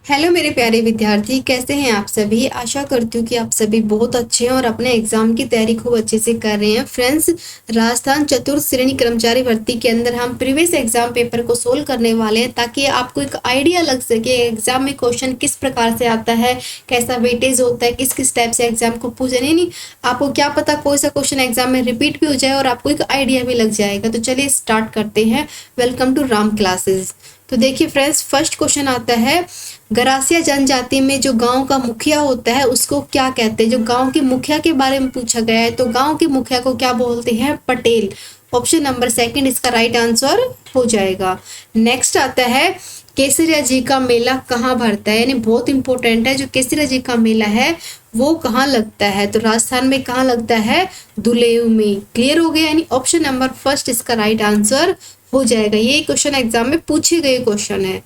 Hello मेरे प्यारे विद्यार्थी, कैसे हैं आप सभी। आशा करती हूँ कि आप सभी बहुत अच्छे हैं और अपने एग्जाम की तैयारी खूब अच्छे से कर रहे हैं। फ्रेंड्स, राजस्थान चतुर्थ श्रेणी कर्मचारी भर्ती के अंदर हम प्रीवियस एग्जाम पेपर को सोल्व करने वाले हैं ताकि आपको एक आइडिया लग सके एग्जाम में क्वेश्चन किस प्रकार से आता है, कैसा वेटेज होता है, किस किस टाइप से एग्जाम को पूछे। नहीं, आपको क्या पता कोई सा क्वेश्चन एग्जाम में रिपीट भी हो जाए और आपको एक आइडिया भी लग जाएगा। तो चलिए स्टार्ट करते हैं। Welcome to Ram classes. तो देखिए फ्रेंड्स, फर्स्ट क्वेश्चन आता है, गरासिया जनजाति में जो गांव का मुखिया होता है उसको क्या कहते हैं। जो गांव के मुखिया के बारे में पूछा गया है, तो गांव के मुखिया को क्या बोलते हैं, पटेल। ऑप्शन नंबर सेकंड इसका राइट आंसर हो जाएगा। नेक्स्ट आता है, केसरिया जी का मेला कहाँ भरता है, यानी बहुत इंपॉर्टेंट है। जो केसरिया जी का मेला है वो कहाँ लगता है, तो राजस्थान में कहाँ लगता है, दुलेव में। क्लियर हो गया, यानी ऑप्शन नंबर फर्स्ट इसका राइट आंसर हो जाएगा। ये क्वेश्चन एग्जाम में पूछे गए क्वेश्चन है।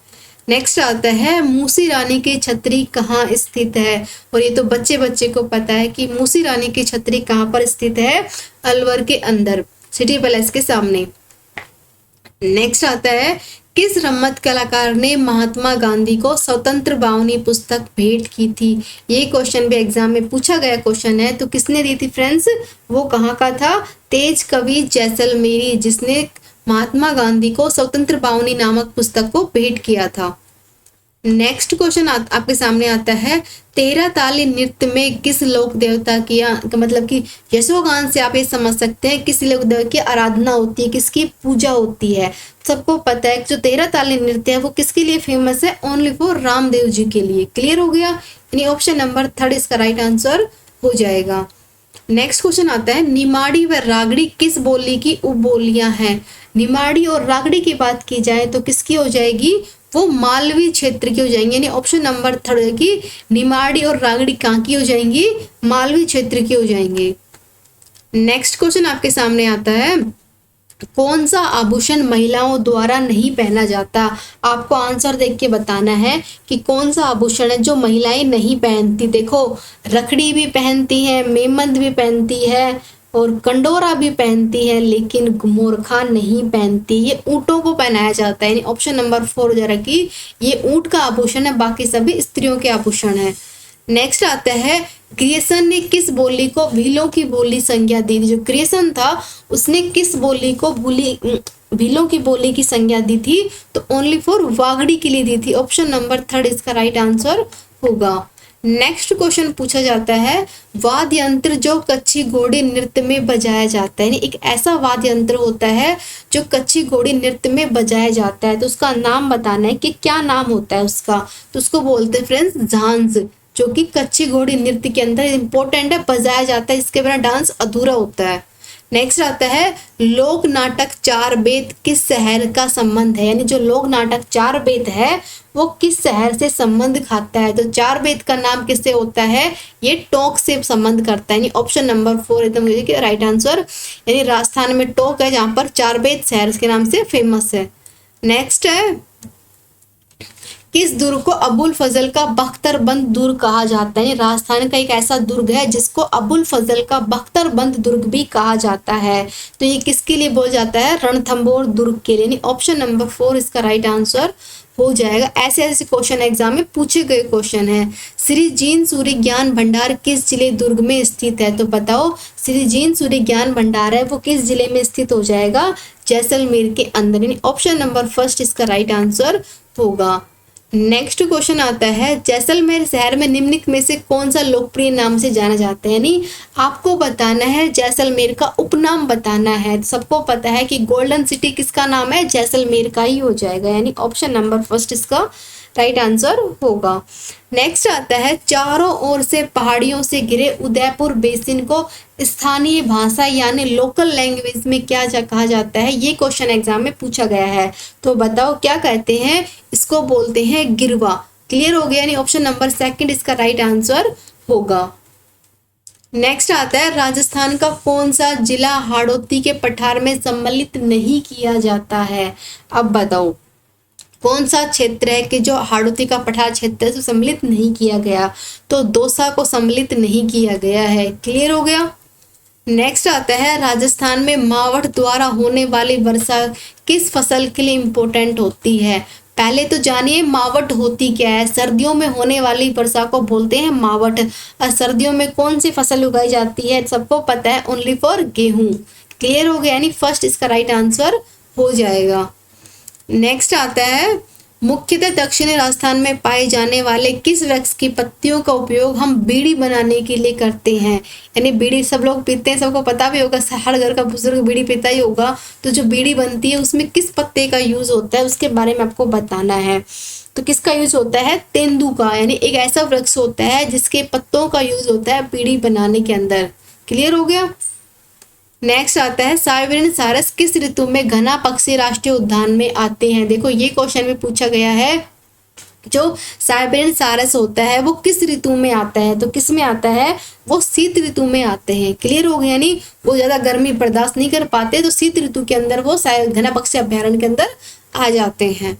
नेक्स्ट आता है, मूसी रानी की छतरी कहाँ स्थित है, और ये तो बच्चे बच्चे को पता है कि मूसी रानी की छतरी कहाँ पर स्थित है, अलवर के अंदर, सिटी पैलेस के सामने। नेक्स्ट आता है, किस रम्मत कलाकार ने महात्मा गांधी को स्वतंत्र बावनी पुस्तक भेंट की थी। ये क्वेश्चन भी एग्जाम में पूछा गया क्वेश्चन है। तो किसने दी थी फ्रेंड्स, वो कहाँ का था, तेज कवि जैसलमेरी, जिसने महात्मा गांधी को स्वतंत्र बावनी नामक पुस्तक को भेंट किया था। नेक्स्ट क्वेश्चन आपके सामने आता है, 13 ताली नृत्य में किस लोक देवता की, मतलब कि यशोगान से आप ये समझ सकते हैं किस लोक देवता की आराधना होती है, किसकी पूजा होती है। सबको पता है जो 13 ताली नृत्य है वो किसके लिए फेमस है, ओनली फॉर रामदेव जी के लिए। क्लियर हो गया, यानी ऑप्शन नंबर थर्ड इसका राइट आंसर हो जाएगा। नेक्स्ट क्वेश्चन आता है, निमाड़ी व रागड़ी किस बोली की उपबोलियां हैं। निमाड़ी और रागड़ी की बात की जाए तो किसकी हो जाएगी, वो मालवी क्षेत्र की हो जाएंगी। यानी ऑप्शन नंबर थर्ड की निमाड़ी और रागड़ी कहाँ की हो जाएंगी, मालवी क्षेत्र की हो जाएंगे। नेक्स्ट क्वेश्चन आपके सामने आता है, कौन सा आभूषण महिलाओं द्वारा नहीं पहना जाता। आपको आंसर देख के बताना है कि कौन सा आभूषण है जो महिलाएं नहीं पहनती। देखो, रखड़ी भी पहनती है, मेमंद भी पहनती है और कंडोरा भी पहनती है, लेकिन मोरखा नहीं पहनती। ये ऊँटों को पहनाया जाता है। यानी ऑप्शन नंबर 4 जरा कि ये ऊँट का आभूषण है, बाकी सभी स्त्रियों के आभूषण है। नेक्स्ट आता है, क्रिएशन ने किस बोली को भीलों की बोली संज्ञा दी थी। जो क्रिएशन था उसने किस बोली को भीलों की बोली की संज्ञा दी थी, तो ओनली फॉर वागड़ी के लिए दी थी। ऑप्शन नंबर थर्ड इसका राइट आंसर होगा। नेक्स्ट क्वेश्चन पूछा जाता है, वाद्य यंत्र जो कच्ची घोड़ी नृत्य में बजाया जाता है, एक ऐसा वाद्य यंत्र होता है जो कच्ची घोड़ी नृत्य में बजाया जाता है, तो उसका नाम बताना है कि क्या नाम होता है उसका। तो उसको बोलते हैं फ्रेंड्स झांझ, जो कि कच्ची घोड़ी नृत्य के अंदर इंपॉर्टेंट है, बजाया जाता है, इसके बिना डांस अधूरा होता है। नेक्स्ट आता है, लोक नाटक चार बेत किस शहर का संबंध है। यानी जो लोक नाटक चार बेत है वो किस शहर से संबंध खाता है, तो चार बेत का नाम किससे होता है, ये टोंक से संबंध करता है। यानी ऑप्शन नंबर 4 एकदम राइट आंसर। यानी राजस्थान में टोंक है जहाँ पर चार बेत शहर के नाम से फेमस है। नेक्स्ट है, किस दुर्ग को अबुल फजल का बख्तरबंद दुर्ग कहा जाता है। राजस्थान का एक ऐसा दुर्ग है जिसको अबुल फजल का बख्तरबंद दुर्ग भी कहा जाता है, तो ये किसके लिए बोल जाता है, रणथंबोर दुर्ग के लिए। ऑप्शन नंबर 4 इसका राइट आंसर हो जाएगा। ऐसे ऐसे क्वेश्चन एग्जाम में पूछे गए क्वेश्चन है। श्री जीन सूर्य ज्ञान भंडार किस जिले दुर्ग में स्थित है, तो बताओ श्री जीन सूर्य ज्ञान भंडार है वो किस जिले में स्थित हो जाएगा, जैसलमेर के अंदर। ऑप्शन नंबर फर्स्ट इसका राइट आंसर होगा। नेक्स्ट क्वेश्चन आता है, जैसलमेर शहर में निम्नलिखित में से कौन सा लोकप्रिय नाम से जाना जाता है। यानी आपको बताना है जैसलमेर का उपनाम बताना है। सबको पता है कि गोल्डन सिटी किसका नाम है, जैसलमेर का ही हो जाएगा। यानी ऑप्शन नंबर फर्स्ट इसका राइट आंसर होगा। नेक्स्ट आता है, चारों ओर से पहाड़ियों से घिरे उदयपुर बेसिन को स्थानीय भाषा यानी लोकल लैंग्वेज में क्या कहा जाता है। ये क्वेश्चन एग्जाम में पूछा गया है, तो बताओ क्या कहते हैं, इसको बोलते हैं गिरवा। क्लियर हो गया, यानी ऑप्शन नंबर सेकंड इसका राइट आंसर होगा। नेक्स्ट आता है, राजस्थान का कौन सा जिला हाड़ौती के पठार में सम्मिलित नहीं किया जाता है। अब बताओ कौन सा क्षेत्र है कि जो हाड़ौती का पठार क्षेत्र है सम्मिलित नहीं किया गया, तो दौसा को सम्मिलित नहीं किया गया है। क्लियर हो गया। नेक्स्ट आता है, राजस्थान में मावठ द्वारा होने वाली वर्षा किस फसल के लिए इम्पोर्टेंट होती है। पहले तो जानिए मावट होती क्या है। सर्दियों में होने वाली वर्षा को बोलते हैं मावट। और सर्दियों में कौन सी फसल उगाई जाती है, सबको पता है, ओनली फॉर गेहूं। क्लियर हो गया, यानी फर्स्ट इसका राइट आंसर हो जाएगा। नेक्स्ट आता है, मुख्यतः दक्षिणी राजस्थान में पाए जाने वाले किस वृक्ष की पत्तियों का उपयोग हम बीड़ी बनाने के लिए करते हैं। यानी बीड़ी सब लोग पीते हैं, सबको पता भी होगा, हर घर का बुजुर्ग बीड़ी पीता ही होगा। तो जो बीड़ी बनती है उसमें किस पत्ते का यूज होता है उसके बारे में आपको बताना है। तो किसका यूज होता है, तेंदू का। यानी एक ऐसा वृक्ष होता है जिसके पत्तों का यूज होता है बीड़ी बनाने के अंदर। क्लियर हो गया। नेक्स्ट आता है, साइबेरियन सारस किस ऋतु में घना पक्षी राष्ट्रीय उद्यान में आते हैं। देखो ये क्वेश्चन भी पूछा गया है, जो साइबेरियन सारस होता है वो किस ऋतु में आता है। तो किस में आता है, वो शीत ऋतु में आते हैं। क्लियर हो गया, यानी वो ज्यादा गर्मी बर्दाश्त नहीं कर पाते, तो शीत ऋतु के अंदर वो घना पक्षी अभ्यारण्य के अंदर आ जाते हैं।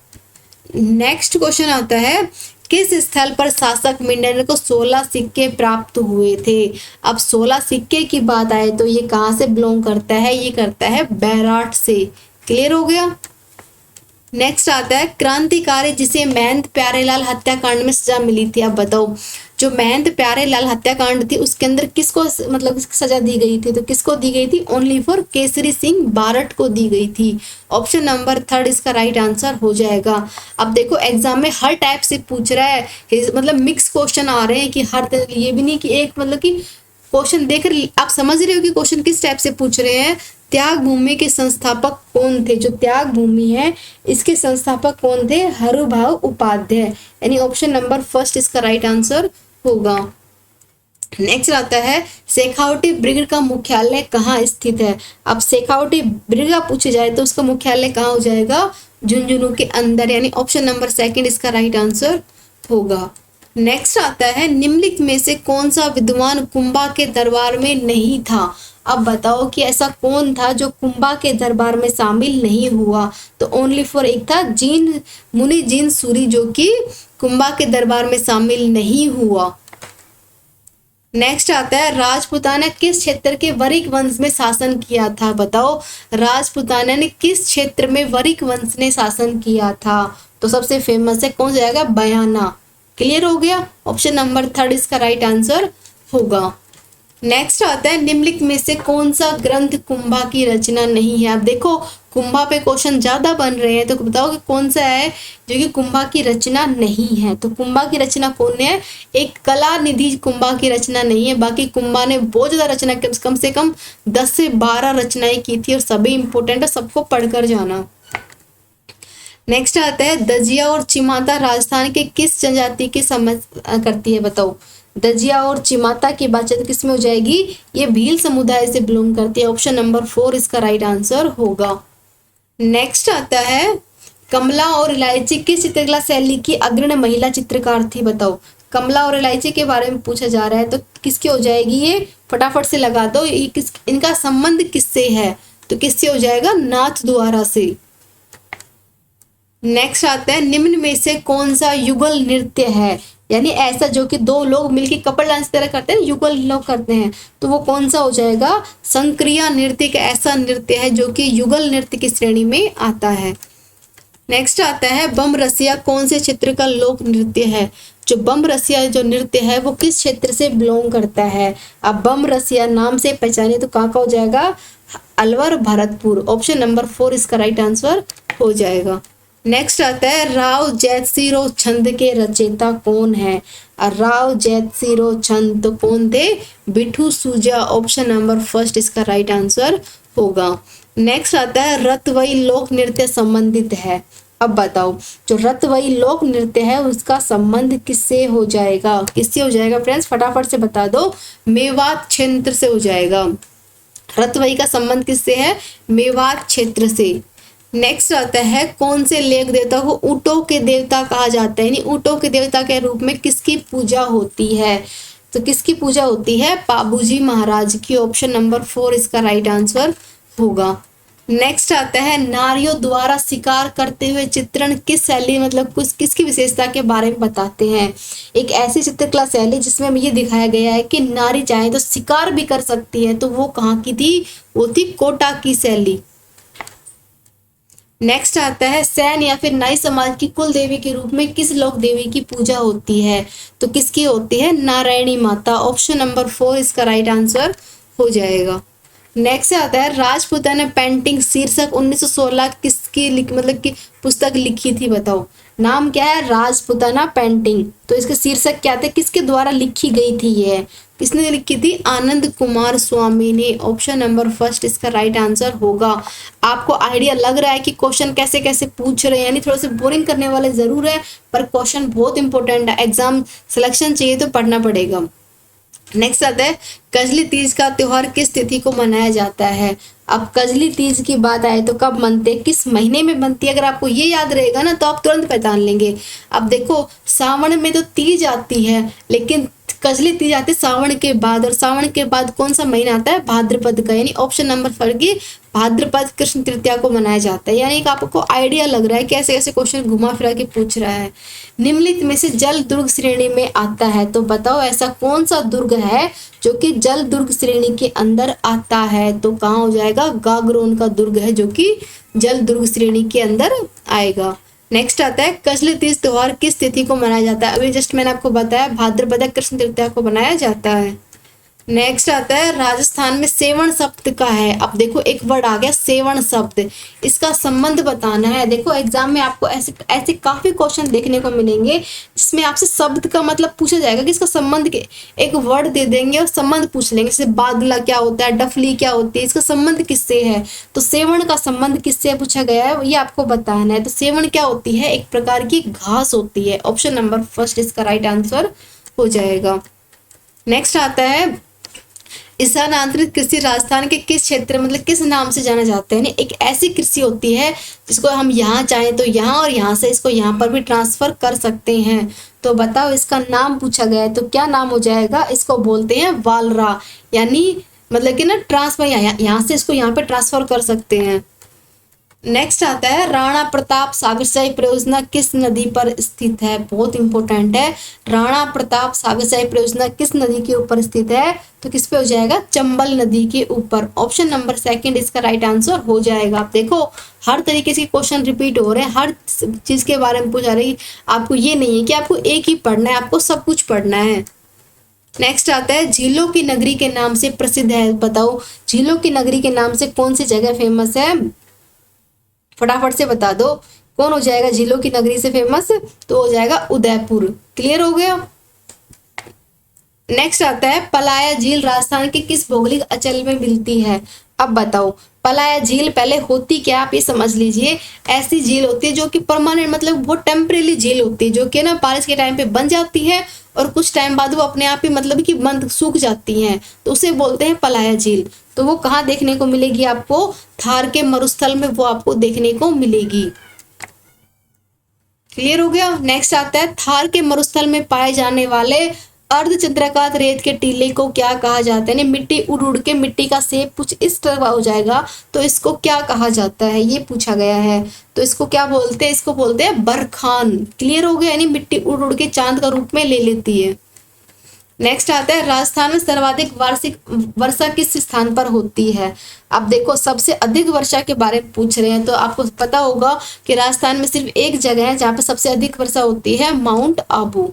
नेक्स्ट क्वेश्चन आता है, किस स्थल पर शासक मंडल को 16 सिक्के प्राप्त हुए थे। अब 16 सिक्के की बात आए तो ये कहाँ से बिलोंग करता है, ये करता है बैराट से। क्लियर हो गया। नेक्स्ट आता है, क्रांतिकारी जिसे महंत प्यारेलाल हत्याकांड में सजा मिली थी। अब बताओ, जो महंत प्यारेलाल हत्याकांड थी उसके अंदर किसको मतलब सजा दी गई थी। तो किसको दी गई थी, ओनली फॉर केसरी सिंह बारट को दी गई थी। ऑप्शन नंबर 3 इसका राइट आंसर हो जाएगा। अब देखो एग्जाम में हर टाइप से पूछ रहा है, मतलब मिक्स क्वेश्चन आ रहे हैं कि हर ये भी नहीं कि एक मतलब कि क्वेश्चन देखकर आप समझ रहे हो कि क्वेश्चन किस टाइप से पूछ रहे हैं। त्याग भूमि के संस्थापक कौन थे, जो त्याग भूमि है इसके संस्थापक कौन थे, हरुभाऊ उपाध्याय। यानी ऑप्शन नंबर 1 इसका राइट आंसर होगा। नेक्स्ट आता है, शेखावटी ब्रिगेड का मुख्यालय कहाँ स्थित है। अब शेखावटी ब्रिगेड का पूछे जाए तो उसका मुख्यालय कहाँ हो जाएगा, झुंझुनू के अंदर। यानी ऑप्शन नंबर 2 इसका राइट आंसर होगा। नेक्स्ट आता है, निम्नलिखित में से कौन सा विद्वान कुंभा के दरबार में नहीं था। अब बताओ कि ऐसा कौन था जो कुंभा के दरबार में शामिल नहीं हुआ। तो ओनली फॉर एक था मुनि जीन सूरी, जो कि कुंभा के दरबार में शामिल नहीं हुआ। नेक्स्ट आता है, राजपूताना ने किस क्षेत्र के वरिक वंश में शासन किया था। बताओ राजपूताना ने किस क्षेत्र में वरिक वंश ने शासन किया था। तो सबसे फेमस है कौन सा जाएगा, बयाना। क्लियर हो गया, ऑप्शन नंबर 3 इसका राइट आंसर होगा। नेक्स्ट आता है, निम्नलिखित में से कौन सा ग्रंथ कुंभा की रचना नहीं है। अब देखो कुंभा पे क्वेश्चन ज्यादा बन रहे हैं, तो बताओ कि कौन सा है जो कि कुंभा की रचना नहीं है। तो कुंभा की रचना कौन है, एक कला निधि कुंभा की रचना नहीं है। बाकी कुंभा ने बहुत ज्यादा रचना, कम से कम 10 से 12 रचनाएं की थी और सभी इंपोर्टेंट है, सबको पढ़कर जाना। नेक्स्ट आता है, दजिया और चिमाता राजस्थान के किस जनजाति की समझ करती है। बताओ दजिया और चिमाता की बातचीत किस में हो जाएगी, ये भील समुदाय से बिलोंग करती है। ऑप्शन नंबर 4 इसका राइट आंसर होगा। नेक्स्ट आता है, कमला और इलायची किस चित्रकला शैली की अग्रणी महिला चित्रकार थी। बताओ कमला और इलायची के बारे में पूछा जा रहा है, तो किसकी हो जाएगी, ये फटाफट से लगा दो। ये इनका संबंध किससे है, तो किससे हो जाएगा, नाथ द्वारा से। नेक्स्ट आता है, निम्न में से कौन सा युगल नृत्य है। यानी ऐसा जो कि दो लोग मिलकर कपल डांस तरह करते हैं, युगल लोग करते हैं, तो वो कौन सा हो जाएगा, संक्रिया नृत्य। एक ऐसा नृत्य है जो कि युगल नृत्य की श्रेणी में आता है। नेक्स्ट आता है, बम रसिया कौन से क्षेत्र का लोक नृत्य है। जो बम रसिया जो नृत्य है वो किस क्षेत्र से बिलोंग करता है। अब बम रसिया नाम से पहचाने तो कहाँ का हो जाएगा, अलवर भरतपुर। ऑप्शन नंबर 4 इसका राइट आंसर हो जाएगा। नेक्स्ट आता है, राव जैतसिरो छंद के रचयिता कौन है। राव जैतसिरो छंद तो कौन थे, बिठू सूजा। ऑप्शन नंबर 1 इसका राइट आंसर होगा। नेक्स्ट आता है, रतवई लोक नृत्य संबंधित है। अब बताओ जो रतवई लोक नृत्य है उसका संबंध किससे हो जाएगा, किससे हो जाएगा फ्रेंड्स, फटाफट से बता दो, मेवात क्षेत्र से हो जाएगा। रतवई का संबंध किससे है, मेवात क्षेत्र से। नेक्स्ट आता है, कौन से लेख देवता को ऊँटों के देवता कहा जाता है। यानी ऊँटों के देवता के रूप में किसकी पूजा होती है। तो किसकी पूजा होती है, पाबूजी महाराज की। ऑप्शन नंबर 4 इसका राइट आंसर होगा। नेक्स्ट आता है, नारियों द्वारा शिकार करते हुए चित्रण किस शैली मतलब कुछ किसकी विशेषता के बारे में बताते हैं। एक ऐसी चित्रकला शैली जिसमें ये दिखाया गया है कि नारी चाहे तो शिकार भी कर सकती है, तो वो कहाँ की थी, वो थी कोटा की शैली। नेक्स्ट आता है सैन या फिर नाई समाज की कुल देवी के रूप में किस लोक देवी की पूजा होती है? तो किसकी होती है? नारायणी माता। ऑप्शन नंबर 4 इसका राइट आंसर हो जाएगा। नेक्स्ट आता है राजपूताना पेंटिंग शीर्षक 1916 किसकी मतलब की पुस्तक लिखी थी? बताओ नाम क्या है? राजपूताना पेंटिंग। तो इसके शीर्षक क्या थे? किसके द्वारा लिखी गई थी? ये किसने लिखी थी? आनंद कुमार स्वामी ने। ऑप्शन नंबर फर्स्ट इसका राइट आंसर होगा। आपको आइडिया लग रहा है कि क्वेश्चन कैसे कैसे पूछ रहे हैं, यानी थोड़ा सा बोरिंग करने वाले जरूर है, पर क्वेश्चन बहुत इंपॉर्टेंट है। एग्जाम सिलेक्शन चाहिए तो पढ़ना पड़ेगा। नेक्स्ट आता है कजली तीज का त्योहार किस तिथि को मनाया जाता है? अब कजली तीज की बात आए तो कब मनते, किस महीने में बनती है? अगर आपको ये याद रहेगा ना तो आप तुरंत पहचान लेंगे। अब देखो सावन में तो तीज आती है, लेकिन कजली तीज आती है सावन के बाद, और सावन के बाद कौन सा महीना आता है? भाद्रपद का। यानी ऑप्शन नंबर फर्स्ट की भाद्रपद कृष्ण तृतीया को मनाया जाता है। यानी कि आपको आइडिया लग रहा है कैसे कैसे क्वेश्चन घुमा फिरा के पूछ रहा है। निम्नलिखित में से जल दुर्ग श्रेणी में आता है? तो बताओ ऐसा कौन सा दुर्ग है जो कि जल दुर्ग श्रेणी के अंदर आता है? तो कहाँ हो जाएगा? गागरोन का दुर्ग है जो कि जल दुर्ग श्रेणी के अंदर आएगा। नेक्स्ट आता है कजली तीज त्योहार किस तिथि को मनाया जाता है? अभी जस्ट मैंने आपको बताया भाद्रपद कृष्ण तृतीया को मनाया जाता है। नेक्स्ट आता है राजस्थान में सेवण शब्द का है। अब देखो एक वर्ड आ गया सेवण शब्द, इसका संबंध बताना है। देखो एग्जाम में आपको ऐसे ऐसे काफी क्वेश्चन देखने को मिलेंगे जिसमें आपसे शब्द का मतलब पूछा जाएगा कि इसका संबंध के, एक वर्ड दे देंगे और संबंध पूछ लेंगे। जैसे बादला क्या होता है, डफली क्या होती है, इसका संबंध किससे है? तो सेवण का संबंध किससे पूछा गया है ये आपको बताना है। तो सेवण क्या होती है? एक प्रकार की घास होती है। ऑप्शन नंबर फर्स्ट इसका राइट आंसर हो जाएगा। नेक्स्ट आता है स्थानांतरित कृषि राजस्थान के किस क्षेत्र मतलब किस नाम से जाना जाता है? एक ऐसी कृषि होती है जिसको हम यहाँ चाहें तो यहाँ और यहाँ से इसको यहाँ पर भी ट्रांसफर कर सकते हैं। तो बताओ इसका नाम पूछा गया है तो क्या नाम हो जाएगा? इसको बोलते हैं वालरा। यानी मतलब कि ना ट्रांसफर यहाँ से इसको यहाँ पे ट्रांसफर कर सकते हैं। नेक्स्ट आता है राणा प्रताप सागर सिंचाई परियोजना किस नदी पर स्थित है? बहुत इंपॉर्टेंट है। राणा प्रताप सागर सिंचाई परियोजना किस नदी के ऊपर स्थित है? तो किस पे हो जाएगा? चंबल नदी के ऊपर। ऑप्शन नंबर सेकंड इसका राइट आंसर हो जाएगा। आप देखो हर तरीके से क्वेश्चन रिपीट हो रहे हैं, हर चीज के बारे में पूछा रही। आपको ये नहीं है कि आपको एक ही पढ़ना है, आपको सब कुछ पढ़ना है। नेक्स्ट आता है झीलों की नगरी के नाम से प्रसिद्ध है। बताओ झीलों की नगरी के नाम से कौन सी जगह फेमस है? फटाफट से बता दो कौन हो जाएगा झीलों की नगरी से फेमस? तो हो जाएगा उदयपुर। क्लियर हो गया। नेक्स्ट आता है पलाया झील राजस्थान के किस भौगोलिक अंचल में मिलती है? अब बताओ पलाया झील पहले होती क्या आप ये समझ लीजिए। ऐसी झील होती है जो कि परमानेंट मतलब वो टेम्परेरी झील होती है जो कि ना बारिश के टाइम पे बन जाती है और कुछ टाइम बाद वो अपने आप ही मतलब कि बंद सूख जाती हैं, तो उसे बोलते हैं पलाया झील। तो वो कहाँ देखने को मिलेगी आपको? थार के मरुस्थल में वो आपको देखने को मिलेगी। क्लियर हो गया। नेक्स्ट आता है थार के मरुस्थल में पाए जाने वाले अर्धचंद्राकार रेत के टीले को क्या कहा जाता है? मिट्टी उड़ उड़ के मिट्टी का शेप कुछ इस तरह हो जाएगा तो इसको क्या कहा जाता है ये पूछा गया है। तो इसको क्या बोलते हैं? इसको बोलते हैं बरखान। क्लियर हो गया। यानी मिट्टी उड़ उड़ के चांद का रूप में ले लेती है। नेक्स्ट आता है राजस्थान में सर्वाधिक वार्षिक वर्षा किस स्थान पर होती है? अब देखो सबसे अधिक वर्षा के बारे में पूछ रहे हैं तो आपको पता होगा कि राजस्थान में सिर्फ एक जगह है जहाँ पर सबसे अधिक वर्षा होती है, माउंट आबू।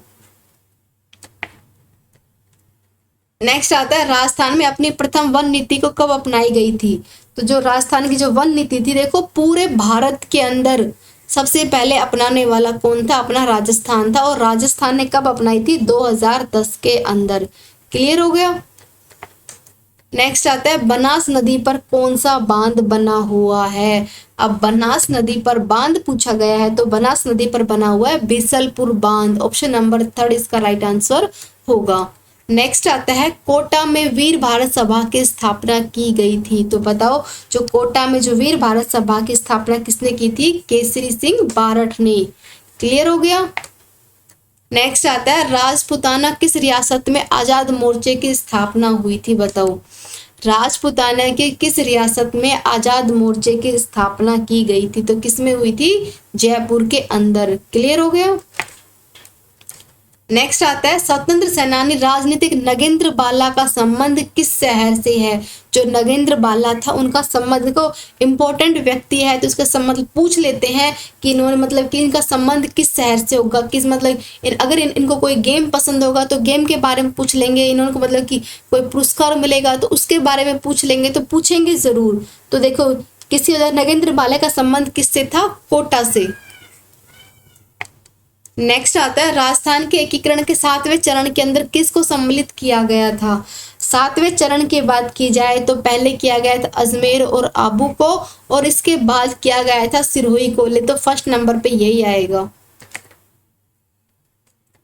नेक्स्ट आता है राजस्थान में अपनी प्रथम वन नीति को कब अपनाई गई थी? तो जो राजस्थान की जो वन नीति थी देखो पूरे भारत के अंदर सबसे पहले अपनाने वाला कौन था? अपना राजस्थान था। और राजस्थान ने कब अपनाई थी? 2010 के अंदर। क्लियर हो गया। नेक्स्ट आता है बनास नदी पर कौन सा बांध बना हुआ है? अब बनास नदी पर बांध पूछा गया है तो बनास नदी पर बना हुआ है बीसलपुर बांध। ऑप्शन नंबर थर्ड इसका राइट आंसर होगा। नेक्स्ट आता है कोटा में वीर भारत सभा की स्थापना की गई थी। तो बताओ जो कोटा में जो वीर भारत सभा की स्थापना किसने की थी? केसरी सिंह बारठ ने। क्लियर हो गया। नेक्स्ट आता है राजपूताना किस रियासत में आजाद मोर्चे की स्थापना हुई थी? बताओ राजपूताना के किस रियासत में आजाद मोर्चे की स्थापना की गई थी? तो किस में हुई थी? जयपुर के अंदर। क्लियर हो गया। नेक्स्ट आता है स्वतंत्र सेनानी राजनीतिक नगेंद्र बाला का संबंध किस शहर से है। जो नगेंद्र बाला था उनका संबंध, को इम्पोर्टेंट व्यक्ति है तो उसका संबंध पूछ लेते हैं कि इन्होंने मतलब कि इनका संबंध किस शहर से होगा, किस मतलब अगर इनको कोई गेम पसंद होगा तो गेम के बारे में पूछ लेंगे, इन्होंने मतलब कि कोई पुरस्कार मिलेगा तो उसके बारे में पूछ लेंगे, तो पूछेंगे जरूर। तो देखो किसी वजह नगेंद्र बाला का संबंध किससे था, कोटा से। नेक्स्ट आता है राजस्थान के एकीकरण के 7वें चरण के अंदर किसको सम्मिलित किया गया था। 7वें चरण की बात की जाए तो पहले किया गया था अजमेर और आबू को, और इसके बाद किया गया था सिरोही को। ले तो फर्स्ट नंबर पे यही आएगा।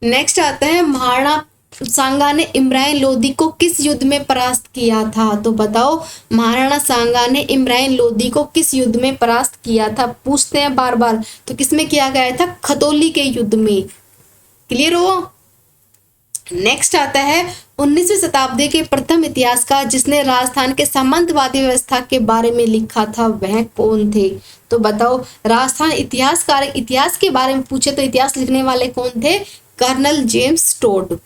नेक्स्ट आता है महाराणा सांगा ने इमरान लोधी को किस युद्ध में परास्त किया था। तो बताओ महाराणा सांगा ने इमरान लोधी को किस युद्ध में परास्त किया था, पूछते हैं बार बार। तो किसमें किया गया था, खतौली के युद्ध में। क्लियर हो। नेक्स्ट आता है 19वीं शताब्दी के प्रथम इतिहासकार जिसने राजस्थान के सामंतवादी व्यवस्था के बारे में लिखा था, वह कौन थे। तो बताओ राजस्थान इतिहासकार, इतिहास के बारे में पूछे तो इतिहास लिखने वाले कौन थे, कर्नल जेम्स टोड।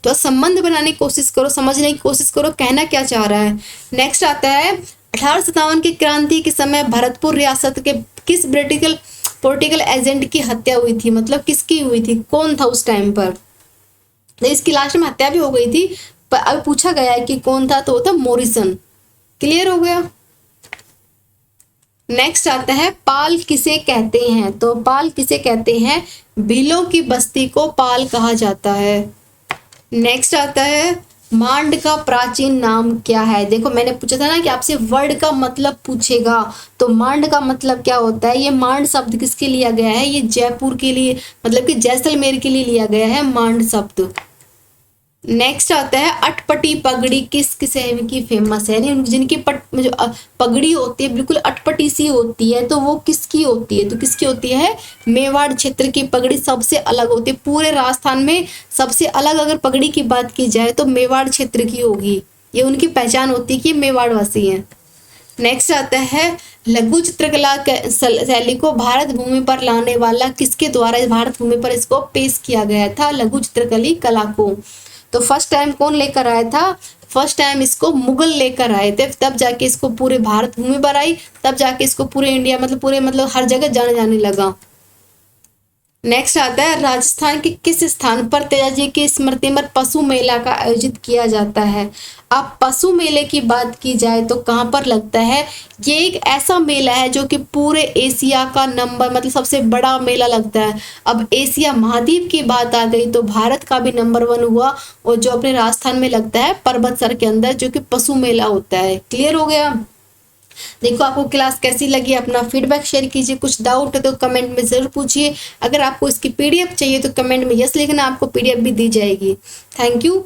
तो संबंध बनाने की कोशिश करो, समझने की कोशिश करो कहना क्या चाह रहा है। नेक्स्ट आता है 1857 की क्रांति के समय भरतपुर रियासत के किस ब्रिटिश पॉलिटिकल एजेंट की हत्या हुई थी, मतलब किसकी हुई थी, कौन था उस टाइम पर। तो इसकी लास्ट में हत्या भी हो गई थी, पर अब पूछा गया है कि कौन था, तो वो था मॉरिसन। क्लियर हो गया। नेक्स्ट आता है पाल किसे कहते हैं। तो पाल किसे कहते हैं, भीलों की बस्ती को पाल कहा जाता है। नेक्स्ट आता है मांड का प्राचीन नाम क्या है। देखो मैंने पूछा था ना कि आपसे वर्ड का मतलब पूछेगा, तो मांड का मतलब क्या होता है। ये मांड शब्द किसके लिया गया है, ये जयपुर के लिए मतलब कि जैसलमेर के लिए लिया गया है मांड शब्द। नेक्स्ट आता है अटपटी पगड़ी किस किस्म की फेमस है, यानी जिनकी जो पगड़ी होती है बिल्कुल अटपटी सी होती है, तो वो किसकी होती है, तो किसकी होती है, मेवाड़ क्षेत्र की पगड़ी सबसे अलग होती है। पूरे राजस्थान में सबसे अलग अगर पगड़ी की बात की जाए तो मेवाड़ क्षेत्र की होगी, ये उनकी पहचान होती है कि मेवाड़ वासी है। नेक्स्ट आता है लघु चित्रकला शैली को भारत भूमि पर लाने वाला किसके द्वारा भारत भूमि पर इसको पेश किया गया था, लघु चित्रकली कला को। तो फर्स्ट टाइम कौन लेकर आया था, फर्स्ट टाइम इसको मुगल लेकर आए थे, तब जाके इसको पूरे भारत भूमि पर आई, तब जाके इसको पूरे इंडिया मतलब पूरे मतलब हर जगह जाने लगा। नेक्स्ट आता है राजस्थान के किस स्थान पर तेजाजी की स्मृति में पशु मेला का आयोजित किया जाता है। अब पशु मेले की बात की जाए तो कहाँ पर लगता है, ये एक ऐसा मेला है जो कि पूरे एशिया का नंबर मतलब सबसे बड़ा मेला लगता है। अब एशिया महाद्वीप की बात आ गई तो भारत का भी नंबर 1 हुआ, और जो अपने राजस्थान में लगता है पर्वतसर के अंदर, जो कि पशु मेला होता है। क्लियर हो गया। देखो आपको क्लास कैसी लगी, अपना फीडबैक शेयर कीजिए, कुछ डाउट है तो कमेंट में जरूर पूछिए। अगर आपको इसकी पीडीएफ चाहिए तो कमेंट में यस लिखना, आपको पीडीएफ भी दी जाएगी। Thank you.